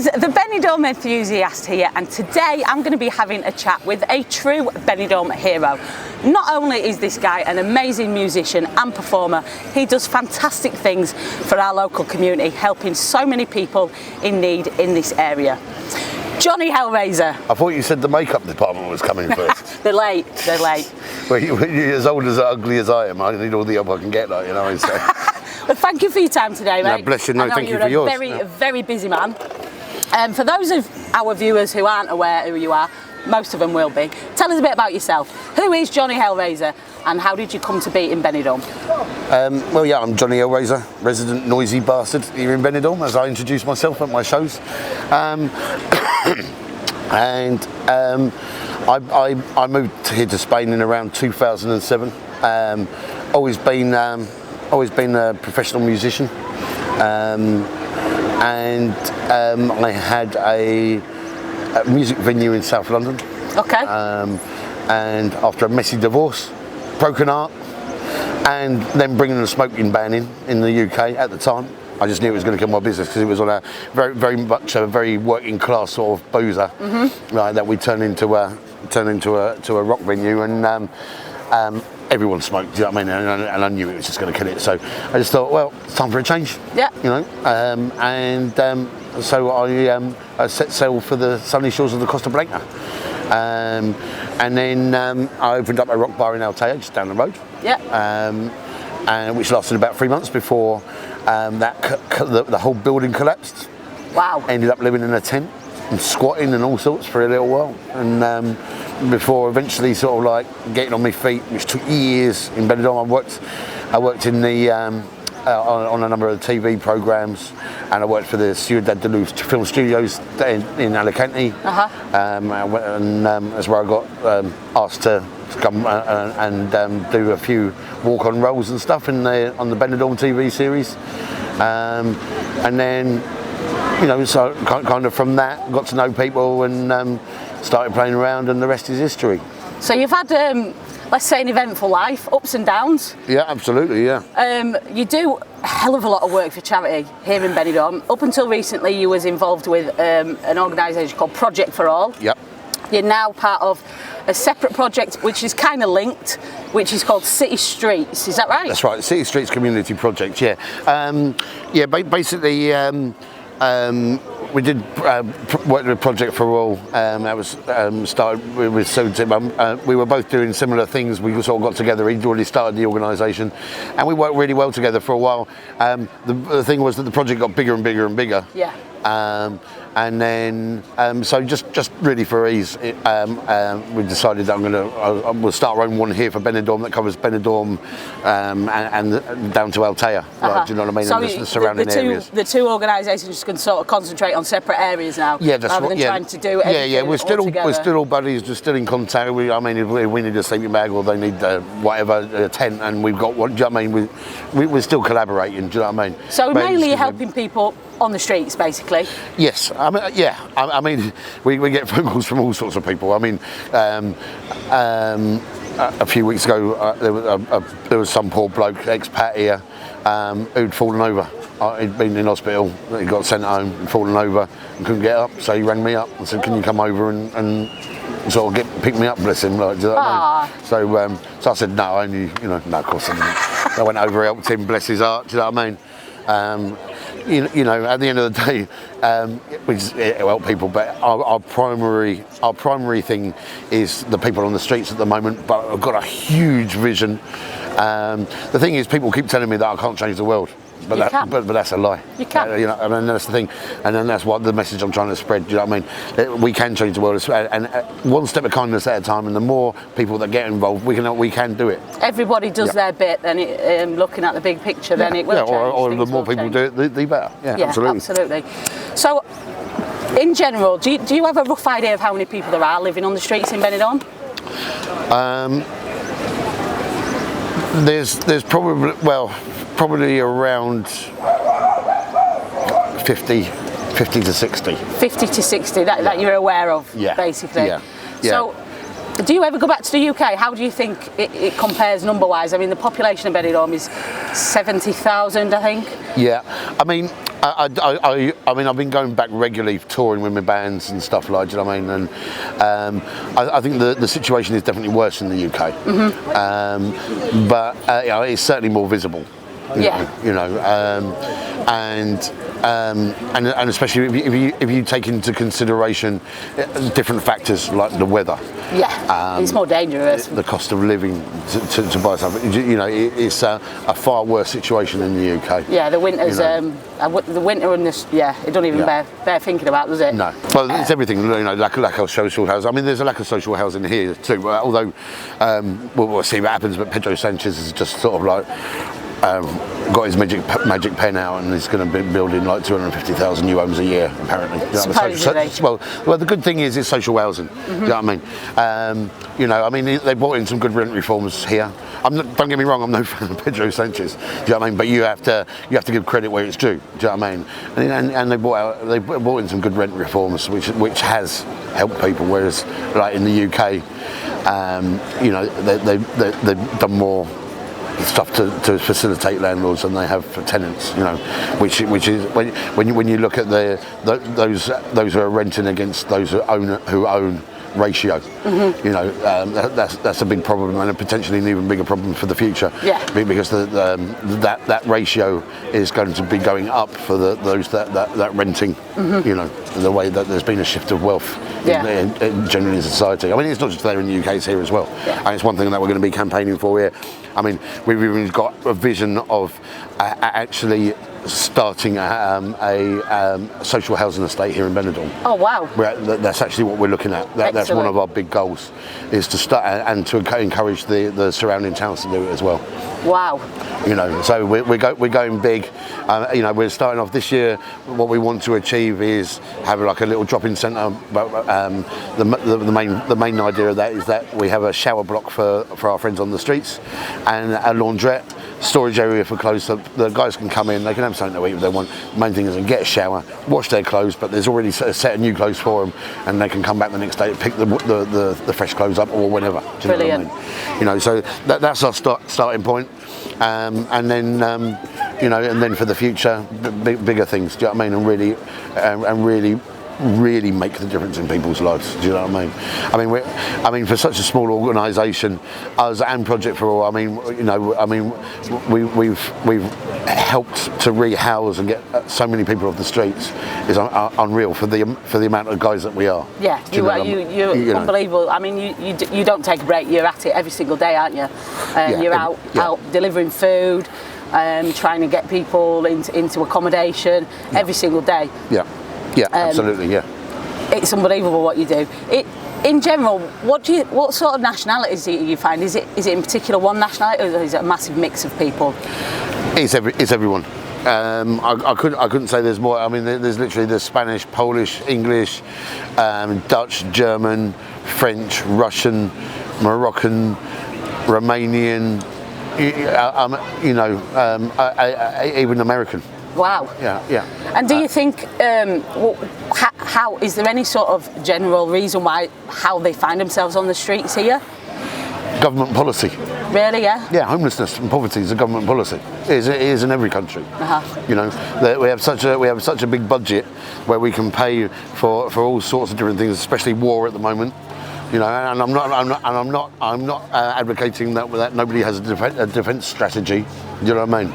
is the Benidorm Enthusiast here, and today I'm going to be having a chat with a true Benidorm hero. Not only is this guy an amazing musician and performer, he does fantastic things for our local community, helping so many people in need in this area. Jonny Hellraiser. I thought you said the makeup department was coming first. They're late. Well, you're as old as ugly as I am. I need all the help I can get, like, you know. So. Well, thank you for your time today, mate. No, bless you. No, thank you for yours. You're a very busy man. For those of our viewers who aren't aware who you are, most of them will be. Tell us a bit about yourself. Who is Jonny Hellraiser, and how did you come to be in Benidorm? Well, yeah, I'm Jonny Hellraiser, resident noisy bastard here in Benidorm, as I introduce myself at my shows. I moved here to Spain in around 2007. Always been a professional musician, I had a music venue in South London. Okay. And after a messy divorce, broken heart, and then bringing a smoking ban in the UK at the time, I just knew it was going to kill my business, because it was on a very much a very working class sort of boozer, that we turned into a rock venue, and everyone smoked. Do you know what I mean? And I knew it was just going to kill it. So I just thought, well, it's time for a change. Yeah. You know, so I set sail for the sunny shores of the Costa Blanca. And then I opened up a rock bar in Altea, just down the road. Yeah. And which lasted about 3 months before the whole building collapsed. Wow. Ended up living in a tent and squatting and all sorts for a little while, and before eventually sort of like getting on my feet, which took years in Benidorm. I worked in the on a number of TV programs, and I worked for the Ciudad de Luz film studios in Alicante. And that's where I got asked to come and do a few walk-on roles and stuff on the Benidorm TV series, and then, you know, so kind of from that got to know people and started playing around, and the rest is history. So you've had, let's say, an eventful life, ups and downs. Yeah, absolutely, yeah. You do a hell of a lot of work for charity here in Benidorm. Up until recently, you was involved with an organisation called Project for All. Yep. You're now part of a separate project which is kind of linked, which is called City Streets. Is that right? That's right, City Streets Community Project, yeah. Basically, we did work with Project for All. That was started with Sue. We were both doing similar things. We sort of got together. He'd already started the organisation, and we worked really well together for a while. The thing was that the project got bigger and bigger and bigger. Yeah. And then, so just really for ease, we decided that we'll start our own one here for Benidorm that covers Benidorm and down to Altea. Like, do you know what I mean? So and the surrounding areas. The two organisations can sort of concentrate on separate areas now. Yeah, that's rather than trying to do everything. Yeah. We're still all buddies. We're still in contact. I mean, if we need a sleeping bag or they need a tent, and we've got one. Do you know what I mean? We're still collaborating. Do you know what I mean? So mainly helping people on the streets, basically. Yes, I mean, we get phone calls from all sorts of people. I mean, a few weeks ago, there was some poor bloke, expat here, who'd fallen over. He'd been in hospital, he got sent home and fallen over and couldn't get up. So he rang me up and said, "Can you come over and sort of pick me up?" Bless him, like, do you know what I mean? So I said, "No, only, you know, no, of course I didn't." I went over, helped him, bless his heart. Do you know what I mean? You know, at the end of the day, we just help people, but our primary thing is the people on the streets at the moment. But I've got a huge vision. The thing is, people keep telling me that I can't change the world, but that's a lie. You can. You know, I mean, that's the thing, and then that's what the message I'm trying to spread. Do you know what I mean? We can change the world, and one step of kindness at a time. And the more people that get involved, we can do it. Everybody does their bit, and looking at the big picture, then it will change. Or the more people do it, the better. Yeah, absolutely. So, in general, do you have a rough idea of how many people there are living on the streets in Benidorm? There's probably around 50 to 60. 50 to 60 that you're aware of, basically. Yeah. So Do you ever go back to the UK? How do you think it compares number-wise? I mean, the population of Benidorm is 70,000, I think. Yeah, I mean, I've been going back regularly, touring with my bands and stuff like. Do you know what I mean? And I think the situation is definitely worse in the UK. But you know, it's certainly more visible. And especially if you take into consideration different factors like the weather. Yeah, it's more dangerous. The cost of living to buy something. You know, it's a far worse situation in the UK. Yeah, the winter's the winter and this. Yeah, it don't even bear thinking about, does it? No. Well, it's everything. You know, lack of social housing. I mean, there's a lack of social housing here too. Although we'll see what happens. But Pedro Sanchez is just sort of like. Got his magic pen out and he's going to be building like 250,000 new homes a year, apparently. Well, the good thing is it's social housing. Do you know what I mean? You know, I mean, they brought in some good rent reforms here. Don't get me wrong, I'm no fan of Pedro Sanchez. Do you know what I mean? But you have to give credit where it's due. Do you know what I mean? And they brought in some good rent reforms, which has helped people. Whereas, like in the UK, you know, they've done more stuff to facilitate landlords than they have for tenants, you know, which is when you look at those who are renting against those who own ratio, you know, that's a big problem and potentially an even bigger problem for the future. Yeah. Because that ratio is going to be going up for those that renting. You know, the way that there's been a shift of wealth generally in society. I mean, it's not just there in the UK; it's here as well. Yeah. And it's one thing that we're going to be campaigning for here. I mean, we've even got a vision of actually starting a social housing estate here in Benidorm. Oh wow! That's actually what we're looking at. That's one of our big goals, is to start and to encourage the surrounding towns to do it as well. Wow! You know, so we're going big. You know, we're starting off this year. What we want to achieve is have like a little drop-in centre. But the main idea of that is that we have a shower block for our friends on the streets, and a laundrette, storage area for clothes. So the guys can come in, they can have something to eat if they want. The main thing is to get a shower, wash their clothes, but there's already a set of new clothes for them, and they can come back the next day, pick the fresh clothes up or whenever. Do you Brilliant. know what I mean? You know, so that's our starting point. And then you know, and then for the future, bigger things. Do you know what I mean? And really make the difference in people's lives. Do you know what I mean? I mean, for such a small organisation, us and Project for All. I mean, you know, I mean, we've helped to rehouse and get so many people off the streets is unreal for the amount of guys that we are. Yeah, you're unbelievable. I mean, you don't take a break. You're at it every single day, aren't you? You're out delivering food, trying to get people into accommodation every single day. Yeah. Yeah, absolutely. Yeah, it's unbelievable what you do. In general, what sort of nationalities do you find? Is it in particular one nationality, or is it a massive mix of people? It's everyone. I couldn't say there's more. I mean, there's Spanish, Polish, English, Dutch, German, French, Russian, Moroccan, Romanian. You know, even American. Wow. Yeah. And do you think, how is there any sort of general reason how they find themselves on the streets here? Government policy. Really? Yeah. Yeah, homelessness and poverty is a government policy. It is in every country. You know, we have such a big budget where we can pay for all sorts of different things, especially war at the moment. You know, and I'm not advocating that nobody has a defence strategy. Do you know what I mean?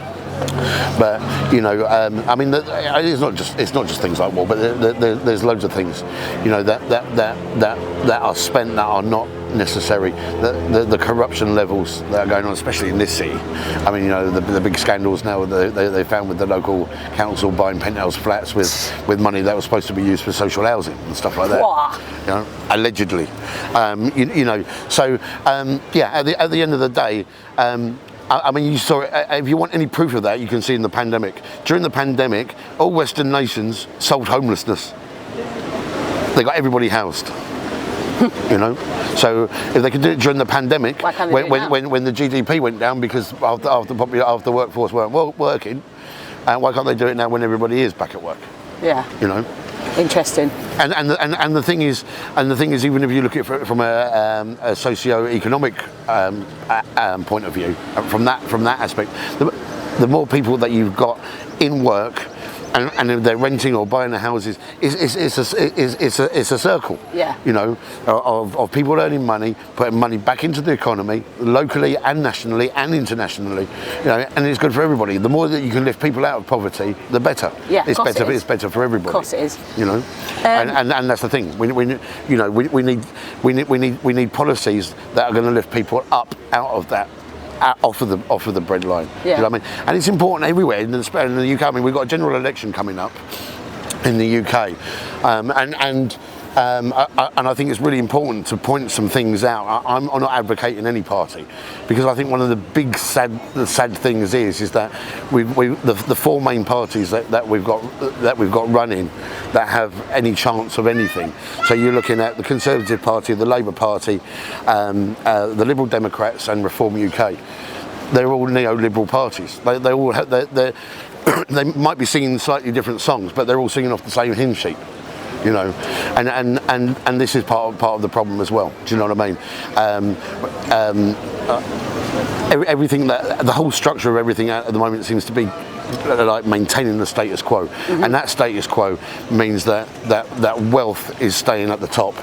But you know, I mean, it's not just things like war, but there's loads of things, you know, that are spent that are not necessary. The corruption levels that are going on, especially in this city. I mean, you know, the big scandals now they found with the local council buying penthouse flats with money that was supposed to be used for social housing and stuff like that. Wow. You know, allegedly. You know, so yeah. At the end of the day. I mean, you saw it. If you want any proof of that, you can see in the pandemic. During the pandemic, all Western nations solved homelessness. They got everybody housed. You know, so if they could do it during the pandemic, when the GDP went down because half the workforce weren't working, why can't they do it now when everybody is back at work? Yeah. You know. Interesting. And the thing is, even if you look at it from a socio-economic point of view, from that aspect, the more people that you've got in work, and if they're renting or buying the houses, it's a circle. Yeah. You know, of people earning money, putting money back into the economy, locally and nationally and internationally. You know, and it's good for everybody. The more that you can lift people out of poverty, the better. Yeah, it's better. It's better for everybody. Of course it is. You know, and that's the thing. We need policies that are going to lift people up out of that. Off of the bread line. Yeah. Do you know what I mean? And it's important everywhere in the UK. I mean, we've got a general election coming up in the UK, and I think it's really important to point some things out. I'm not advocating any party, because I think one of the big sad things is that the four main parties that we've got running that have any chance of anything. So you're looking at the Conservative Party, the Labour Party, the Liberal Democrats, and Reform UK. They're all neoliberal parties. They all have, they might be singing slightly different songs, but they're all singing off the same hymn sheet. You know, and this is part of the problem as well. Do you know what I mean? Everything the whole structure of everything at the moment seems to be like maintaining the status quo, and that status quo means that wealth is staying at the top.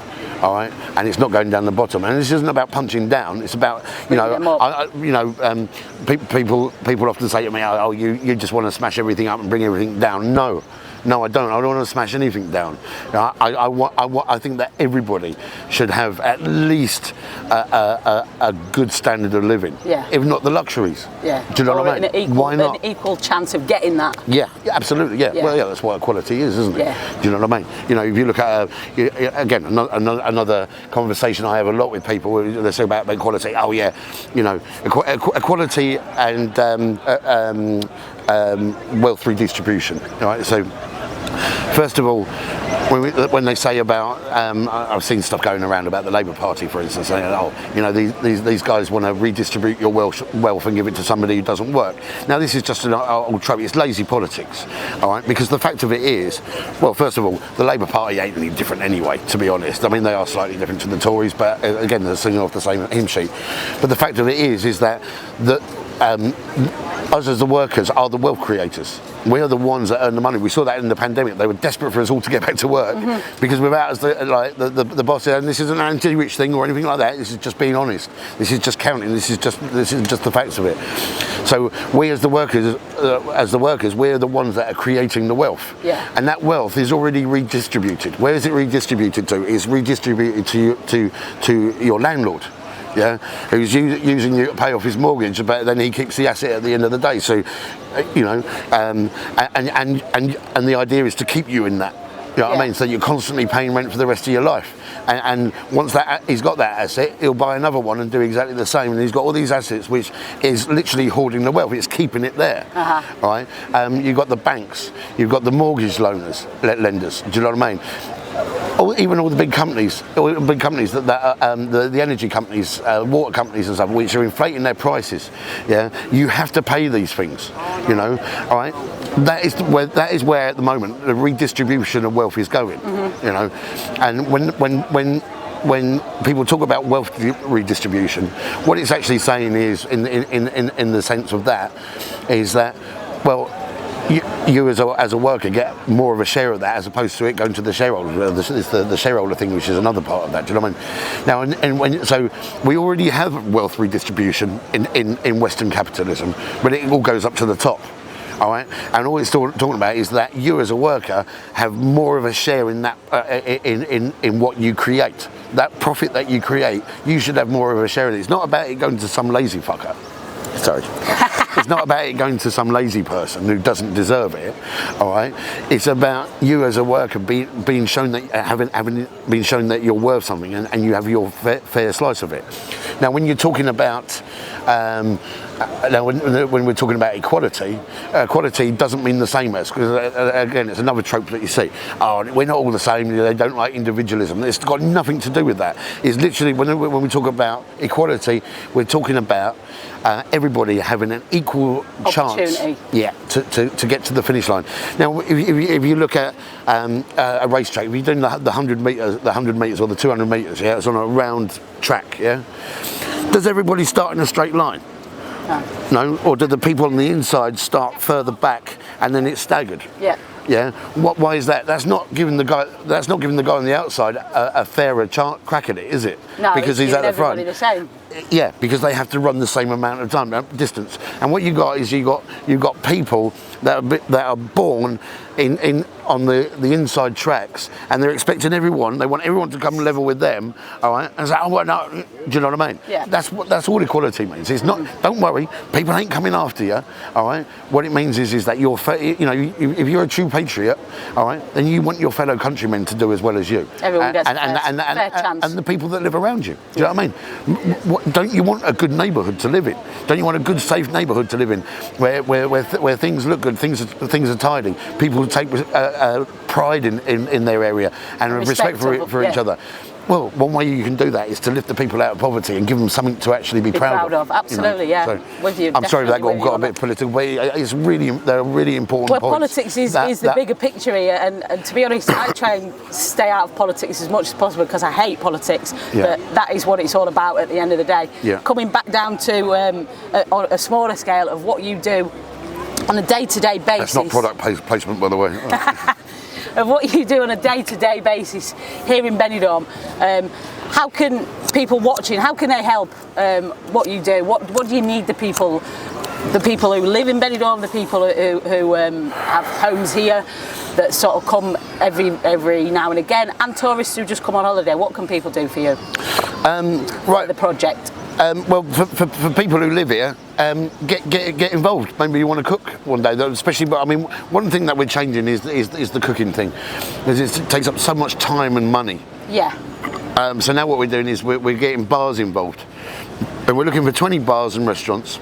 All right, and it's not going down the bottom. And this isn't about punching down. It's about, you know, people often say to me, "Oh, you just want to smash everything up and bring everything down." No, I don't. I don't want to smash anything down. You know, I think that everybody should have at least a good standard of living. Yeah. If not the luxuries. Yeah. Do you know what I mean? Why not? An equal chance of getting that. Yeah, absolutely. Yeah. Yeah. Well, yeah, that's what equality is, isn't it? Yeah. Do you know what I mean? You know, if you look at again another conversation I have a lot with people. They say about equality. Oh yeah, you know, equality and wealth redistribution. Right. So, first of all, when they say about, I've seen stuff going around about the Labour Party, for instance, saying, oh, you know, these guys want to redistribute your wealth and give it to somebody who doesn't work. Now, this is just an old trope. It's lazy politics, all right? Because the fact of it is, well, first of all, the Labour Party ain't any different anyway, to be honest. I mean, they are slightly different to the Tories, but again, they're singing off the same hymn sheet. But the fact of it is that us as the workers are the wealth creators. We are the ones that earn the money. We saw that in the pandemic. They were desperate for us all to get back to work, because without us, the boss said, and this isn't an anti-rich thing or anything like that. This is just being honest. This is just counting. This is just the facts of it. So we as the workers, we're the ones that are creating the wealth. Yeah. And that wealth is already redistributed. Where is it redistributed to? It's redistributed to your landlord. Yeah, who's using you to pay off his mortgage, but then he keeps the asset at the end of the day. So, you know, and the idea is to keep you in that. You know what I mean? So you're constantly paying rent for the rest of your life. And once he's got that asset, he'll buy another one and do exactly the same. And he's got all these assets, which is literally hoarding the wealth. It's keeping it there, right? You've got the banks, you've got the mortgage lenders. Do you know what I mean? Even all the big companies, that the energy companies, water companies and stuff, which are inflating their prices. Yeah, you have to pay these things. You know, all right. That is where at the moment the redistribution of wealth is going. You know, and when people talk about wealth redistribution, what it's actually saying is, in the sense of that, is that, well, you as a worker get more of a share of that, as opposed to it going to the shareholder. It's the shareholder thing, which is another part of that. Do you know what I mean? Now, so we already have wealth redistribution in Western capitalism, but it all goes up to the top. All right, and all it's talking about is that you as a worker have more of a share in that, in what you create. That profit that you create, you should have more of a share in it. It's not about it going to some lazy fucker. Sorry. It's not about it going to some lazy person who doesn't deserve it. All right. It's about you as a worker being shown that having been shown that you're worth something, and you have your fair slice of it. Now, when you're talking about Now, when we're talking about equality, equality doesn't mean the same as, because again, it's another trope that you see. Oh, we're not all the same, they don't like individualism. It's got nothing to do with that. It's literally, when we talk about equality, we're talking about everybody having an equal chance, to get to the finish line. Now, if you look at a racetrack, if you're doing the 100 meters or the 200 meters, it's on a round track, does everybody start in a straight line? No, or do the people on the inside start further back and then it's staggered? Yeah. Why is that? That's not giving the guy on the outside a fairer crack at it, is it? No, because he's at the front. The same. Yeah, because they have to run the same amount of time, distance. And what you got is you got people that are born on the inside tracks, and they're expecting everyone. They want everyone to come level with them. All right, and say, oh, well, no, do you know what I mean? Yeah. That's all equality means. It's not. Don't worry, people ain't coming after you. All right. What it means is that if you're a true patriot, all right, then you want your fellow countrymen to do as well as you. Everyone gets a fair chance. And the people that live around you. Do you know what I mean? Don't you want a good neighbourhood to live in? Don't you want a good, safe neighbourhood to live in, where things look good, things are tidy, people take pride in their area and respect for each other? Well, one way you can do that is to lift the people out of poverty and give them something to actually be proud of. Absolutely, So, with you. I'm sorry that got a bit political, but they're really important points. Well, politics is the bigger picture here, and to be honest, I try and stay out of politics as much as possible because I hate politics, but that is what it's all about at the end of the day. Coming back down to on a smaller scale of what you do on a day-to-day basis. That's not product placement, by the way. Of what you do on a day-to-day basis here in Benidorm. How can people watching, how can they help what you do? What do you need the people who live in Benidorm, the people who have homes here that sort of come every now and again, and tourists who just come on holiday? What can people do for you? The project. Well, for people who live here, get involved. Maybe you want to cook one day, especially. But I mean, one thing that we're changing is the cooking thing, because it takes up so much time and money. Yeah. So now what we're doing is we're getting bars involved, and we're looking for 20 bars and restaurants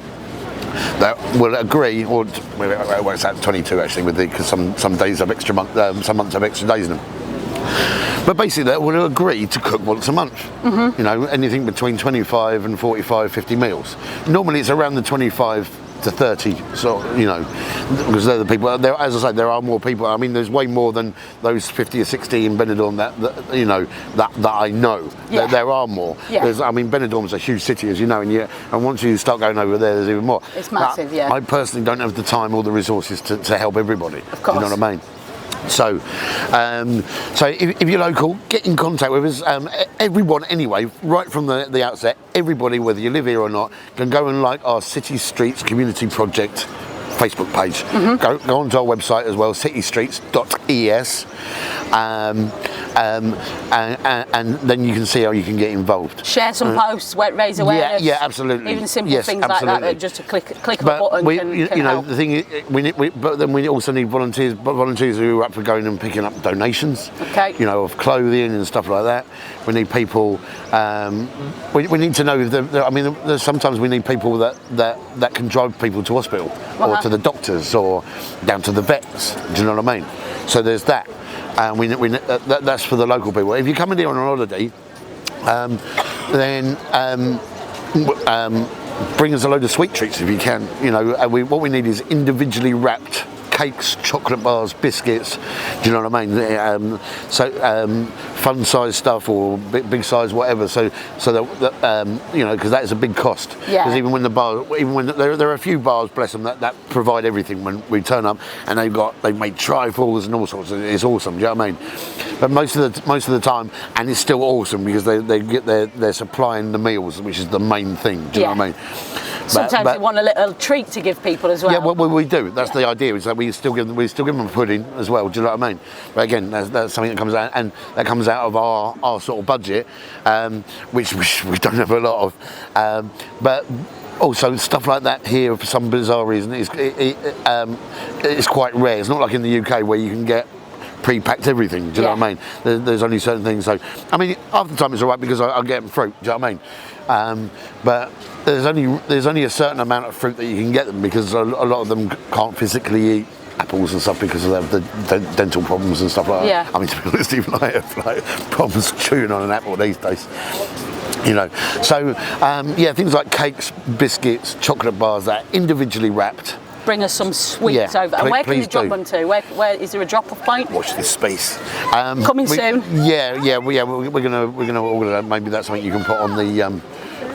that will agree, or well, it's at 22 actually, because some days have extra some months have extra days in them. But basically, they will agree to cook once a month. Mm-hmm. You know, anything between 25 and 45, 50 meals. Normally, it's around the 25 to 30. So because they're the people. As I say, there are more people. I mean, there's way more than those 50 or 60 in Benidorm that I know. Yeah. There are more. Yeah. I mean, Benidorm's a huge city, as you know, and once you start going over there's even more. It's massive, but I personally don't have the time or the resources to help everybody. Of course. You know what I mean? So if you're local, get in contact with us. Everyone, anyway, right from the outset, everybody, whether you live here or not, can go and like our City Streets Community Project Facebook page. Mm-hmm. Go onto our website as well, citystreets.es, and then you can see how you can get involved. Share some posts, raise awareness. Yeah, absolutely. Even simple things like that, just a click of a button can help. The thing is, but then we also need volunteers who are up for going and picking up donations. Okay. Of clothing and stuff like that. We need people. We need to know. Sometimes we need people that can drive people to hospital or to the doctors or down to the vets. Do you know what I mean? So there's that. That's for the local people. If you're coming here on a holiday, then bring us a load of sweet treats if you can. What we need is individually wrapped cakes, chocolate bars, biscuits. Do you know what I mean? Fun size stuff or big size, whatever. So that because that is a big cost. Yeah. Because even when there are a few bars, bless them, that provide everything when we turn up, and they've made trifles and all sorts. It's awesome. Do you know what I mean? But most of the time, and it's still awesome because they're supplying the meals, which is the main thing. Do you know what I mean? Sometimes they want a little treat to give people as well. Yeah, well, we do. That's the idea. Is that we still give them a pudding as well. Do you know what I mean? But again, that's something that comes out, and that comes out of our sort of budget, which we don't have a lot of. But also stuff like that here, for some bizarre reason, it's quite rare. It's not like in the UK where you can get pre-packed everything. Do you know what I mean? There's only certain things. So I mean, half the time it's all right because I get them fruit. Do you know what I mean? But there's only a certain amount of fruit that you can get them because a lot of them can't physically eat apples and stuff because of the dental problems and stuff like that. Yeah. I mean, to be honest, even I have like problems chewing on an apple these days. You know, so yeah, things like cakes, biscuits, chocolate bars that are individually wrapped. Bring us some sweets over. And where can you drop them to? Where is there a drop-off point? Watch this space. Coming soon. Yeah. We're gonna maybe that's something you can put on the.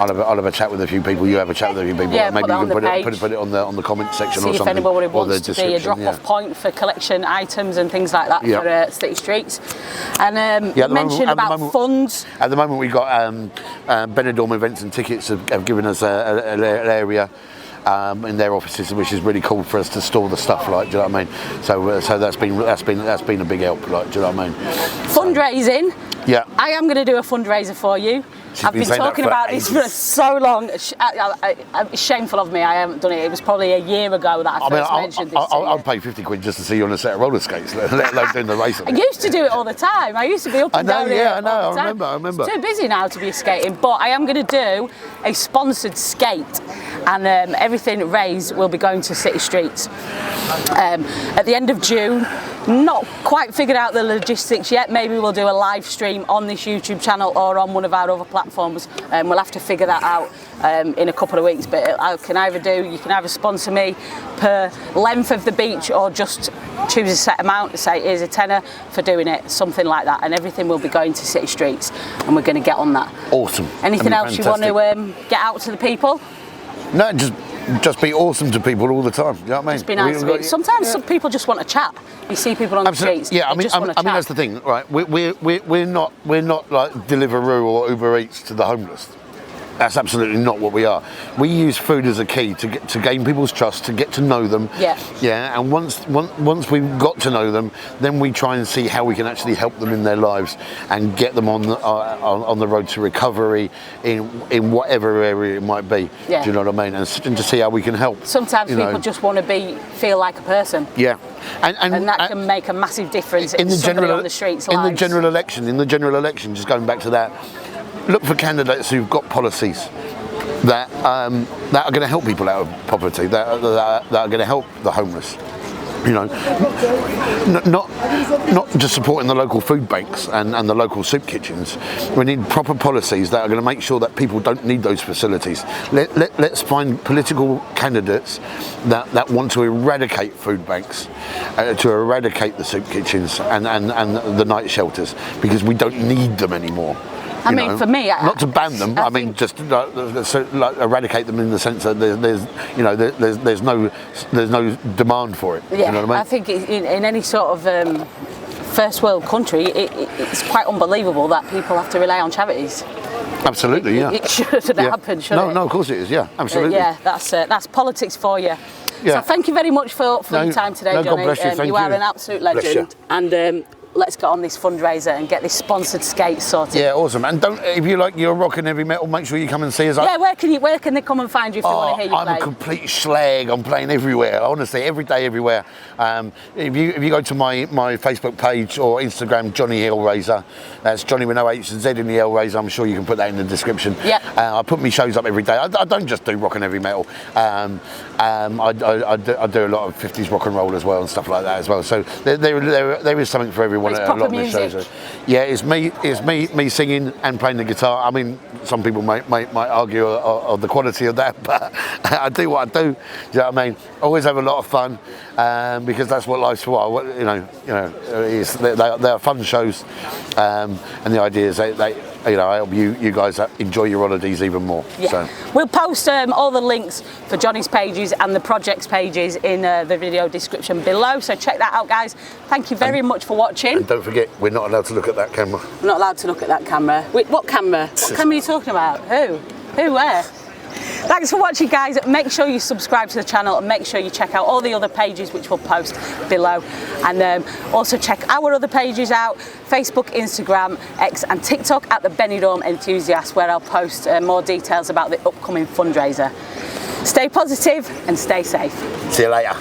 I'll have a chat with a few people. You have a chat with a few people. Yeah, maybe put you can put it on the comment section See or something. if anybody or the wants to be a drop-off point for collection items and things like that for City Streets. And you mentioned about funds. At the moment, we've got Benidorm events and tickets have given us an area. In their offices, which is really cool for us to store the stuff. Like, do you know what I mean? So that's been a big help. Like, do you know what I mean? Fundraising. Yeah. I am going to do a fundraiser for you. I've been talking about this for so long. It's shameful of me. I haven't done it. It was probably a year ago that I first mentioned this. I'd pay 50 quid just to see you on a set of roller skates, let alone doing the race. I used to do it all the time. I used to be up and down here. I know. I remember. It's too busy now to be skating, but I am going to do a sponsored skate, and everything raised will be going to City Streets. At the end of June, not quite figured out the logistics yet. Maybe we'll do a live stream on this YouTube channel or on one of our other platforms. We'll have to figure that out in a couple of weeks. But you can either sponsor me per length of the beach or just choose a set amount. Say here's a tenner for doing it, something like that, and everything will be going to City Streets, and we're going to get on that. Awesome. Anything else you want to get out to the people? No, just be awesome to people all the time. You know what I mean? Just be nice to people. Sometimes some people just want to chat. You see people on the streets. Yeah, I mean that's the thing, right? We're not like Deliveroo or Uber Eats to the homeless. That's absolutely not what we are. We use food as a key to gain people's trust, to get to know them. Yeah. Yeah. And once we've got to know them, then we try and see how we can actually help them in their lives and get them on the road to recovery in whatever area it might be. Yeah. Do you know what I mean? And to see how we can help. Sometimes people just want to feel like a person. Yeah. And that can make a massissive difference in somebody on the streets' lives. In the general election, just going back to that. Look for candidates who've got policies that are going to help people out of poverty, that are going to help the homeless. You know, not just supporting the local food banks and the local soup kitchens. We need proper policies that are going to make sure that people don't need those facilities. Let's find political candidates that want to eradicate food banks, to eradicate the soup kitchens and the night shelters, because we don't need them anymore. I mean, for me, not to ban them. I mean, just like eradicate them in the sense that there's no demand for it. Yeah, you know what I mean? I think in any sort of first world country, it's quite unbelievable that people have to rely on charities. Absolutely, yeah. It shouldn't happen, should it? No, of course it is. Yeah, absolutely. Yeah, that's politics for you. Yeah. So thank you very much for your time today, Jonny. God bless you. Thank you are an absolute legend, and let's get on this fundraiser and get this sponsored skate sorted. Yeah, awesome. And if you like your rock and heavy metal, make sure you come and see us. Yeah, where can they come and find you if they want to hear you play? I'm a complete slag. I'm playing everywhere, honestly, every day, everywhere. If you go to my Facebook page or Instagram, Jonny Hellraiser, that's Johnny with no H and Z in the Hellraiser. I'm sure you can put that in the description. Yeah. I put my shows up every day. I don't just do rock and heavy metal. I do a lot of 50s rock and roll as well and stuff like that as well. So there is something for everyone. It's proper music. Yeah, it's me singing and playing the guitar. I mean, some people might argue of the quality of that, but I do what I do. Do you know what I mean? Always have a lot of fun, because that's what life's for. They are fun shows, and the idea is I help you guys enjoy your holidays even more. Yeah. So. We'll post all the links for Jonny's pages and the project's pages in the video description below, so check that out, guys. Thank you very much for watching. And don't forget, we're not allowed to look at that camera. We're not allowed to look at that camera. Wait, what camera? What camera are you talking about? Who? Where? Thanks for watching, guys. Make sure you subscribe to the channel and make sure you check out all the other pages which we'll post below, and also check our other pages out: Facebook, Instagram, X and TikTok at the Benidorm Enthusiast, where I'll post more details about the upcoming fundraiser. Stay positive and stay safe. See you later.